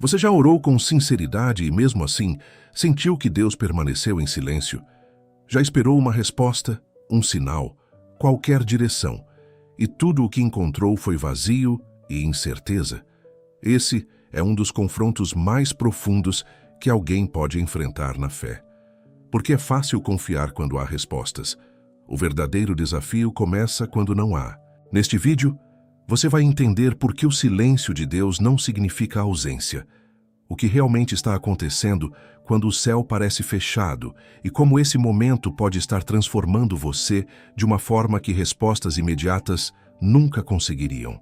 Você já orou com sinceridade e, mesmo assim, sentiu que Deus permaneceu em silêncio? Já esperou uma resposta, um sinal, qualquer direção, e tudo o que encontrou foi vazio e incerteza? Esse é um dos confrontos mais profundos que alguém pode enfrentar na fé. Porque é fácil confiar quando há respostas. O verdadeiro desafio começa quando não há. Neste vídeo, você vai entender por que o silêncio de Deus não significa ausência, o que realmente está acontecendo quando o céu parece fechado e como esse momento pode estar transformando você de uma forma que respostas imediatas nunca conseguiriam.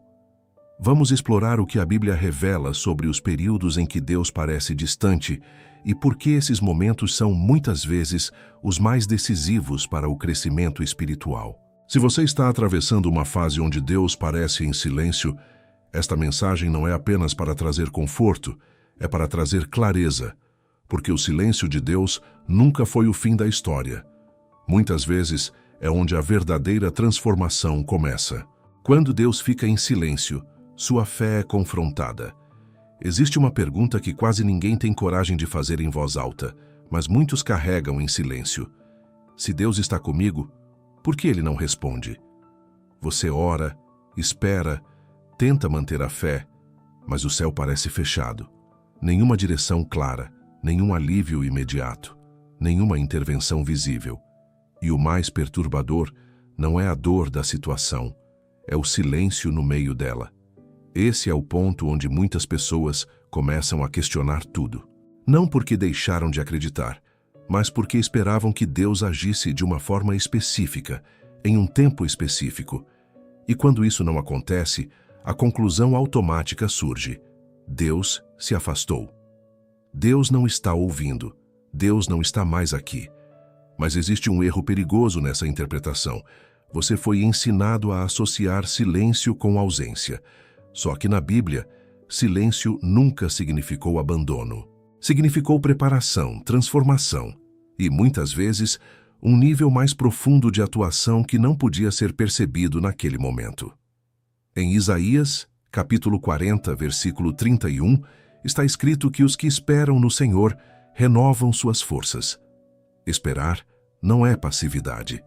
Vamos explorar o que a Bíblia revela sobre os períodos em que Deus parece distante e por que esses momentos são, muitas vezes, os mais decisivos para o crescimento espiritual. Se você está atravessando uma fase onde Deus parece em silêncio, esta mensagem não é apenas para trazer conforto, é para trazer clareza, porque o silêncio de Deus nunca foi o fim da história. Muitas vezes é onde a verdadeira transformação começa. Quando Deus fica em silêncio, sua fé é confrontada. Existe uma pergunta que quase ninguém tem coragem de fazer em voz alta, mas muitos carregam em silêncio. Se Deus está comigo, por que Ele não responde? Você ora, espera, tenta manter a fé, mas o céu parece fechado. Nenhuma direção clara, nenhum alívio imediato, nenhuma intervenção visível. E o mais perturbador não é a dor da situação, é o silêncio no meio dela. Esse é o ponto onde muitas pessoas começam a questionar tudo. Não porque deixaram de acreditar, mas porque esperavam que Deus agisse de uma forma específica, em um tempo específico. E quando isso não acontece, a conclusão automática surge: Deus se afastou. Deus não está ouvindo. Deus não está mais aqui. Mas existe um erro perigoso nessa interpretação. Você foi ensinado a associar silêncio com ausência. Só que na Bíblia, silêncio nunca significou abandono. Significou preparação, transformação e, muitas vezes, um nível mais profundo de atuação que não podia ser percebido naquele momento. Em Isaías, capítulo 40, versículo 31, está escrito que os que esperam no Senhor renovam suas forças. Esperar não é passividade.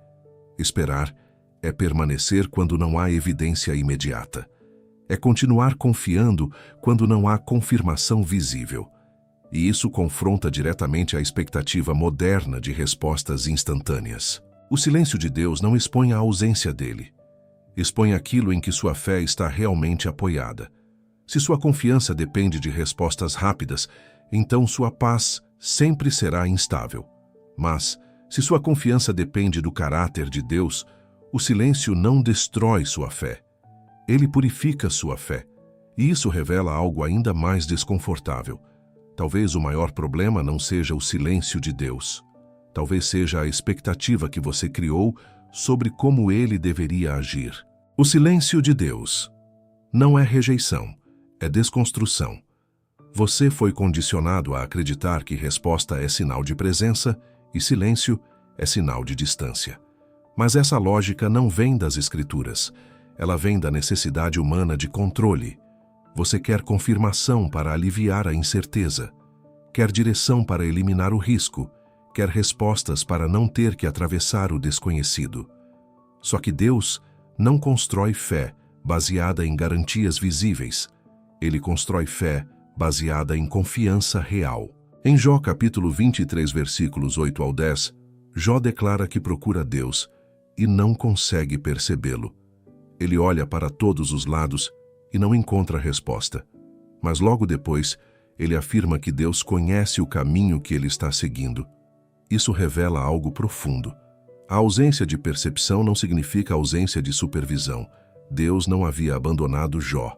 Esperar é permanecer quando não há evidência imediata. É continuar confiando quando não há confirmação visível. E isso confronta diretamente a expectativa moderna de respostas instantâneas. O silêncio de Deus não expõe a ausência dele. Expõe aquilo em que sua fé está realmente apoiada. Se sua confiança depende de respostas rápidas, então sua paz sempre será instável. Mas, se sua confiança depende do caráter de Deus, o silêncio não destrói sua fé. Ele purifica sua fé. E isso revela algo ainda mais desconfortável. Talvez o maior problema não seja o silêncio de Deus. Talvez seja a expectativa que você criou sobre como Ele deveria agir. O silêncio de Deus não é rejeição, é desconstrução. Você foi condicionado a acreditar que resposta é sinal de presença e silêncio é sinal de distância. Mas essa lógica não vem das Escrituras. Ela vem da necessidade humana de controle. Você quer confirmação para aliviar a incerteza. Quer direção para eliminar o risco. Quer respostas para não ter que atravessar o desconhecido. Só que Deus não constrói fé baseada em garantias visíveis. Ele constrói fé baseada em confiança real. Em Jó capítulo 23, versículos 8 ao 10, Jó declara que procura Deus e não consegue percebê-lo. Ele olha para todos os lados e não encontra resposta. Mas logo depois, ele afirma que Deus conhece o caminho que ele está seguindo. Isso revela algo profundo. A ausência de percepção não significa ausência de supervisão. Deus não havia abandonado Jó.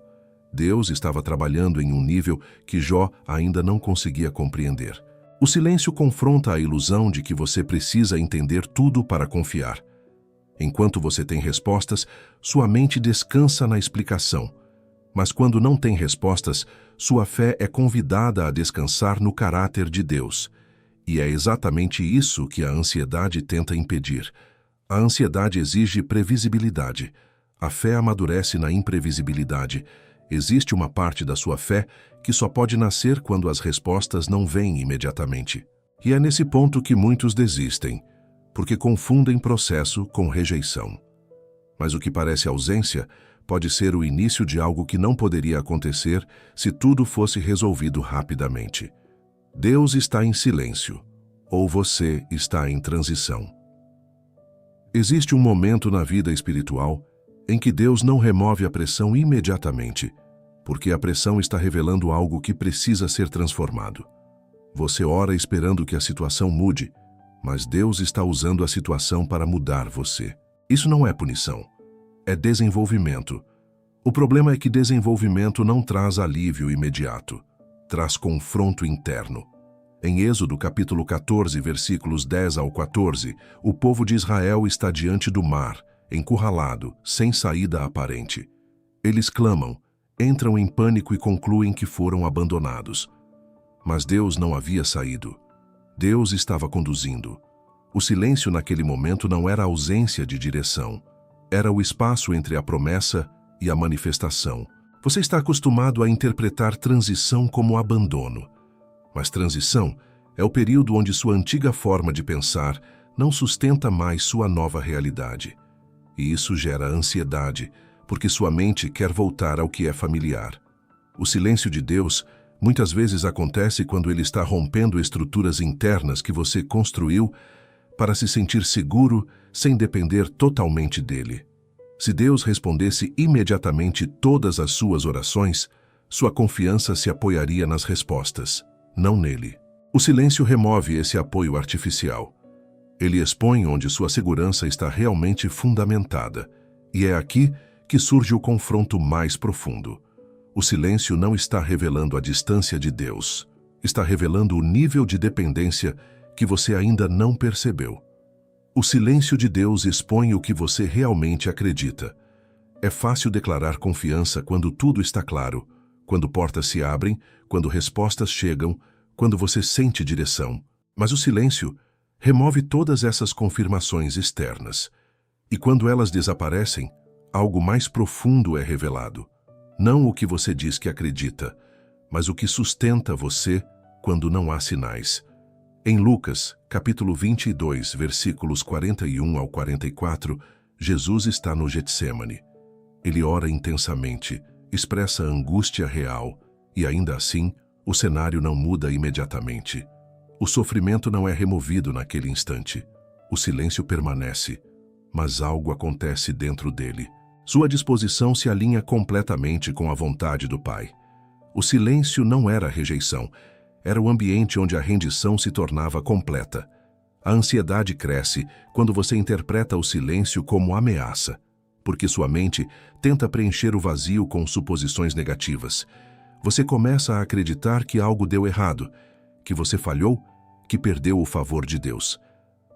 Deus estava trabalhando em um nível que Jó ainda não conseguia compreender. O silêncio confronta a ilusão de que você precisa entender tudo para confiar. Enquanto você tem respostas, sua mente descansa na explicação. Mas quando não tem respostas, sua fé é convidada a descansar no caráter de Deus. E é exatamente isso que a ansiedade tenta impedir. A ansiedade exige previsibilidade. A fé amadurece na imprevisibilidade. Existe uma parte da sua fé que só pode nascer quando as respostas não vêm imediatamente. E é nesse ponto que muitos desistem, porque confundem processo com rejeição. Mas o que parece ausência pode ser o início de algo que não poderia acontecer se tudo fosse resolvido rapidamente. Deus está em silêncio, ou você está em transição. Existe um momento na vida espiritual em que Deus não remove a pressão imediatamente, porque a pressão está revelando algo que precisa ser transformado. Você ora esperando que a situação mude, mas Deus está usando a situação para mudar você. Isso não é punição, é desenvolvimento. O problema é que desenvolvimento não traz alívio imediato, traz confronto interno. Em Êxodo capítulo 14, versículos 10 ao 14, o povo de Israel está diante do mar, encurralado, sem saída aparente. Eles clamam, entram em pânico e concluem que foram abandonados. Mas Deus não havia saído. Deus estava conduzindo. O silêncio naquele momento não era a ausência de direção. Era o espaço entre a promessa e a manifestação. Você está acostumado a interpretar transição como abandono. Mas transição é o período onde sua antiga forma de pensar não sustenta mais sua nova realidade. E isso gera ansiedade, porque sua mente quer voltar ao que é familiar. O silêncio de Deus muitas vezes acontece quando Ele está rompendo estruturas internas que você construiu para se sentir seguro sem depender totalmente dele. Se Deus respondesse imediatamente todas as suas orações, sua confiança se apoiaria nas respostas, não nele. O silêncio remove esse apoio artificial. Ele expõe onde sua segurança está realmente fundamentada, e é aqui que surge o confronto mais profundo. O silêncio não está revelando a distância de Deus, está revelando o nível de dependência que você ainda não percebeu. O silêncio de Deus expõe o que você realmente acredita. É fácil declarar confiança quando tudo está claro, quando portas se abrem, quando respostas chegam, quando você sente direção. Mas o silêncio remove todas essas confirmações externas. E quando elas desaparecem, algo mais profundo é revelado. Não o que você diz que acredita, mas o que sustenta você quando não há sinais. Em Lucas, capítulo 22, versículos 41 ao 44, Jesus está no Getsêmani. Ele ora intensamente, expressa a angústia real, e ainda assim, o cenário não muda imediatamente. O sofrimento não é removido naquele instante. O silêncio permanece, mas algo acontece dentro dele. Sua disposição se alinha completamente com a vontade do Pai. O silêncio não era rejeição, era o ambiente onde a rendição se tornava completa. A ansiedade cresce quando você interpreta o silêncio como ameaça, porque sua mente tenta preencher o vazio com suposições negativas. Você começa a acreditar que algo deu errado, que você falhou, que perdeu o favor de Deus.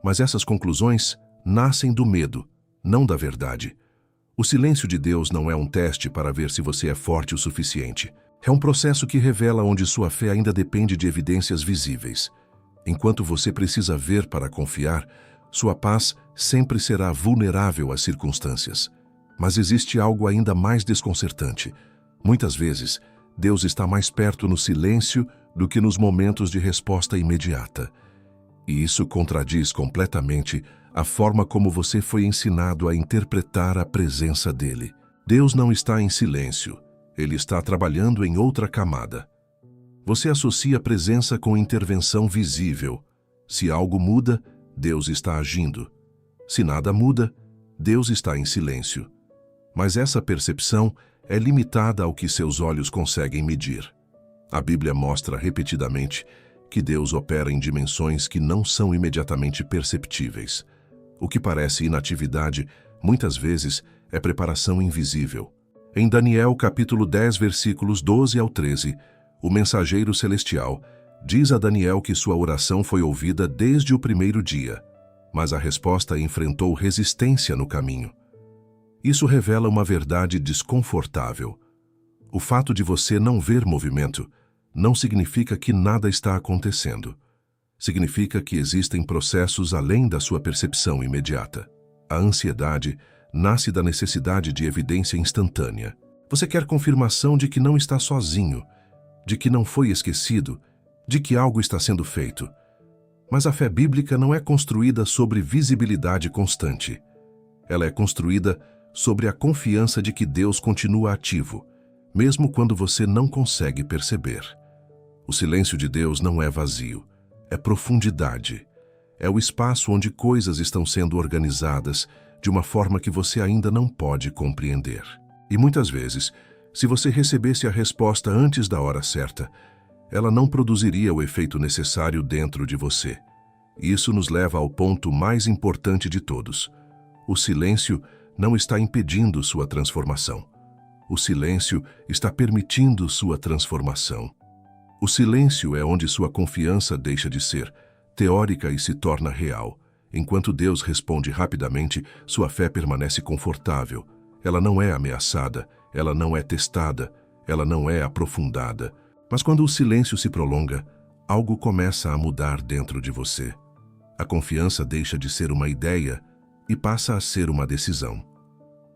Mas essas conclusões nascem do medo, não da verdade. O silêncio de Deus não é um teste para ver se você é forte o suficiente. É um processo que revela onde sua fé ainda depende de evidências visíveis. Enquanto você precisa ver para confiar, sua paz sempre será vulnerável às circunstâncias. Mas existe algo ainda mais desconcertante. Muitas vezes, Deus está mais perto no silêncio do que nos momentos de resposta imediata. E isso contradiz completamente a forma como você foi ensinado a interpretar a presença dele. Deus não está em silêncio, ele está trabalhando em outra camada. Você associa a presença com intervenção visível. Se algo muda, Deus está agindo. Se nada muda, Deus está em silêncio. Mas essa percepção é limitada ao que seus olhos conseguem medir. A Bíblia mostra repetidamente que Deus opera em dimensões que não são imediatamente perceptíveis. O que parece inatividade, muitas vezes, é preparação invisível. Em Daniel, capítulo 10, versículos 12 ao 13, o mensageiro celestial diz a Daniel que sua oração foi ouvida desde o primeiro dia, mas a resposta enfrentou resistência no caminho. Isso revela uma verdade desconfortável. O fato de você não ver movimento não significa que nada está acontecendo. Significa que existem processos além da sua percepção imediata. A ansiedade nasce da necessidade de evidência instantânea. Você quer confirmação de que não está sozinho, de que não foi esquecido, de que algo está sendo feito. Mas a fé bíblica não é construída sobre visibilidade constante. Ela é construída sobre a confiança de que Deus continua ativo, mesmo quando você não consegue perceber. O silêncio de Deus não é vazio, é profundidade. É o espaço onde coisas estão sendo organizadas de uma forma que você ainda não pode compreender. E muitas vezes, se você recebesse a resposta antes da hora certa, ela não produziria o efeito necessário dentro de você. Isso nos leva ao ponto mais importante de todos. O silêncio não está impedindo sua transformação. O silêncio está permitindo sua transformação. O silêncio é onde sua confiança deixa de ser teórica e se torna real. Enquanto Deus responde rapidamente, sua fé permanece confortável. Ela não é ameaçada, ela não é testada, ela não é aprofundada. Mas quando o silêncio se prolonga, algo começa a mudar dentro de você. A confiança deixa de ser uma ideia e passa a ser uma decisão.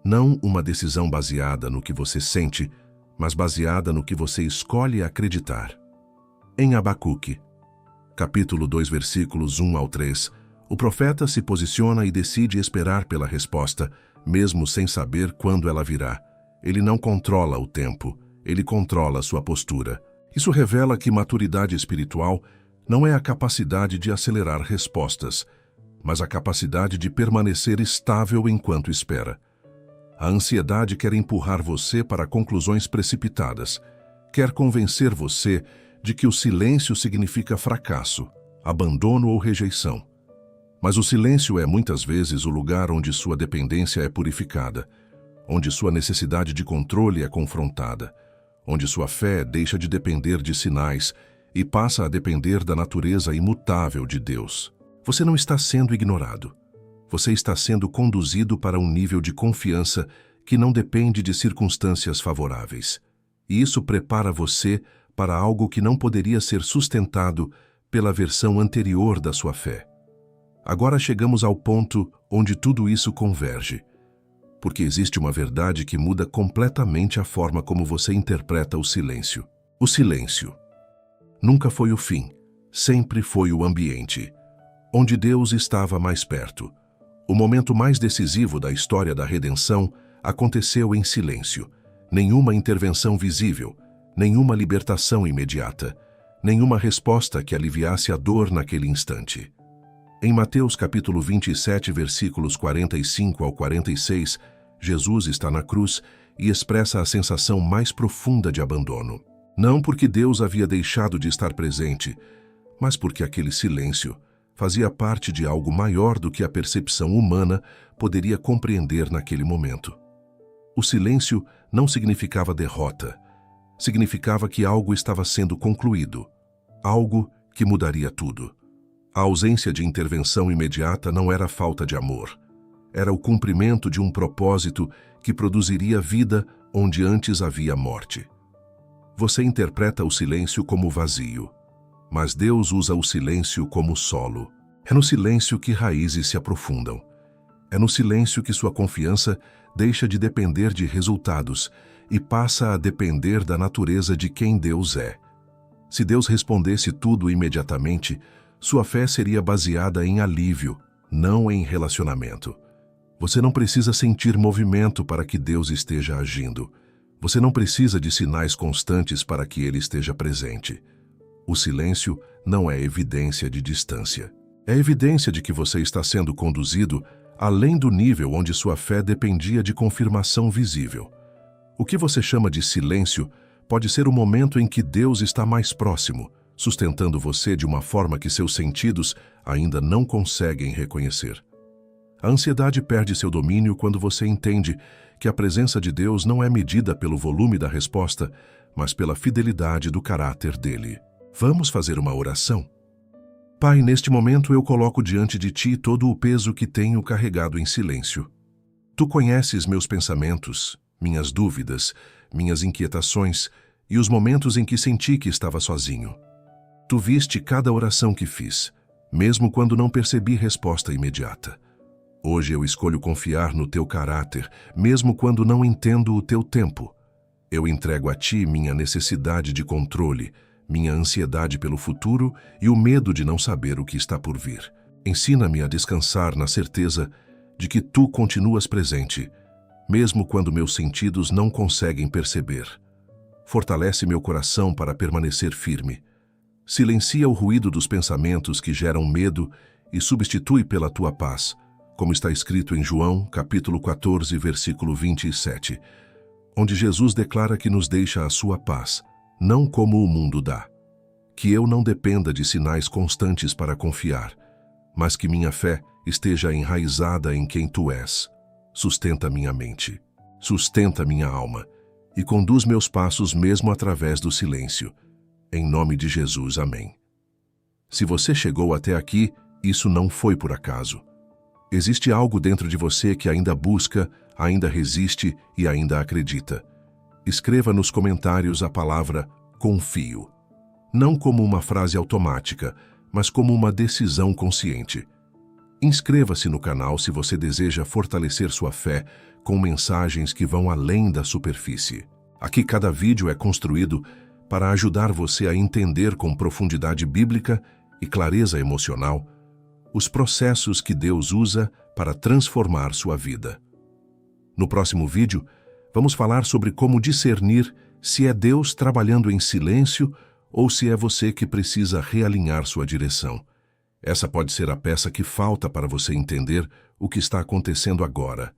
Não uma decisão baseada no que você sente, mas baseada no que você escolhe acreditar. Em Abacuque, capítulo 2, versículos 1 ao 3, o profeta se posiciona e decide esperar pela resposta, mesmo sem saber quando ela virá. Ele não controla o tempo, ele controla sua postura. Isso revela que maturidade espiritual não é a capacidade de acelerar respostas, mas a capacidade de permanecer estável enquanto espera. A ansiedade quer empurrar você para conclusões precipitadas, quer convencer você de que o silêncio significa fracasso, abandono ou rejeição. Mas o silêncio é muitas vezes o lugar onde sua dependência é purificada, onde sua necessidade de controle é confrontada, onde sua fé deixa de depender de sinais e passa a depender da natureza imutável de Deus. Você não está sendo ignorado. Você está sendo conduzido para um nível de confiança que não depende de circunstâncias favoráveis. E isso prepara você para algo que não poderia ser sustentado pela versão anterior da sua fé. Agora chegamos ao ponto onde tudo isso converge, porque existe uma verdade que muda completamente a forma como você interpreta o silêncio. O silêncio nunca foi o fim, sempre foi o ambiente, onde Deus estava mais perto. O momento mais decisivo da história da redenção aconteceu em silêncio. Nenhuma intervenção visível, nenhuma libertação imediata, nenhuma resposta que aliviasse a dor naquele instante. Em Mateus capítulo 27, versículos 45 ao 46, Jesus está na cruz e expressa a sensação mais profunda de abandono. Não porque Deus havia deixado de estar presente, mas porque aquele silêncio fazia parte de algo maior do que a percepção humana poderia compreender naquele momento. O silêncio não significava derrota, significava que algo estava sendo concluído, algo que mudaria tudo. A ausência de intervenção imediata não era falta de amor, era o cumprimento de um propósito que produziria vida onde antes havia morte. Você interpreta o silêncio como vazio, mas Deus usa o silêncio como solo. É no silêncio que raízes se aprofundam. É no silêncio que sua confiança deixa de depender de resultados e passa a depender da natureza de quem Deus é. Se Deus respondesse tudo imediatamente, sua fé seria baseada em alívio, não em relacionamento. Você não precisa sentir movimento para que Deus esteja agindo. Você não precisa de sinais constantes para que Ele esteja presente. O silêncio não é evidência de distância. É evidência de que você está sendo conduzido além do nível onde sua fé dependia de confirmação visível. O que você chama de silêncio pode ser o momento em que Deus está mais próximo, sustentando você de uma forma que seus sentidos ainda não conseguem reconhecer. A ansiedade perde seu domínio quando você entende que a presença de Deus não é medida pelo volume da resposta, mas pela fidelidade do caráter dele. Vamos fazer uma oração? Pai, neste momento eu coloco diante de Ti todo o peso que tenho carregado em silêncio. Tu conheces meus pensamentos, minhas dúvidas, minhas inquietações e os momentos em que senti que estava sozinho. Tu viste cada oração que fiz, mesmo quando não percebi resposta imediata. Hoje eu escolho confiar no Teu caráter, mesmo quando não entendo o Teu tempo. Eu entrego a Ti minha necessidade de controle, minha ansiedade pelo futuro e o medo de não saber o que está por vir. Ensina-me a descansar na certeza de que Tu continuas presente, mesmo quando meus sentidos não conseguem perceber. Fortalece meu coração para permanecer firme. Silencia o ruído dos pensamentos que geram medo e substitui pela Tua paz, como está escrito em João, capítulo 14, versículo 27, onde Jesus declara que nos deixa a sua paz, não como o mundo dá. Que eu não dependa de sinais constantes para confiar, mas que minha fé esteja enraizada em quem Tu és. Sustenta minha mente, sustenta minha alma e conduz meus passos mesmo através do silêncio. Em nome de Jesus, amém. Se você chegou até aqui, isso não foi por acaso. Existe algo dentro de você que ainda busca, ainda resiste e ainda acredita. Escreva nos comentários a palavra confio. Não como uma frase automática, mas como uma decisão consciente. Inscreva-se no canal se você deseja fortalecer sua fé com mensagens que vão além da superfície. Aqui cada vídeo é construído para ajudar você a entender com profundidade bíblica e clareza emocional os processos que Deus usa para transformar sua vida. No próximo vídeo, vamos falar sobre como discernir se é Deus trabalhando em silêncio ou se é você que precisa realinhar sua direção. Essa pode ser a peça que falta para você entender o que está acontecendo agora.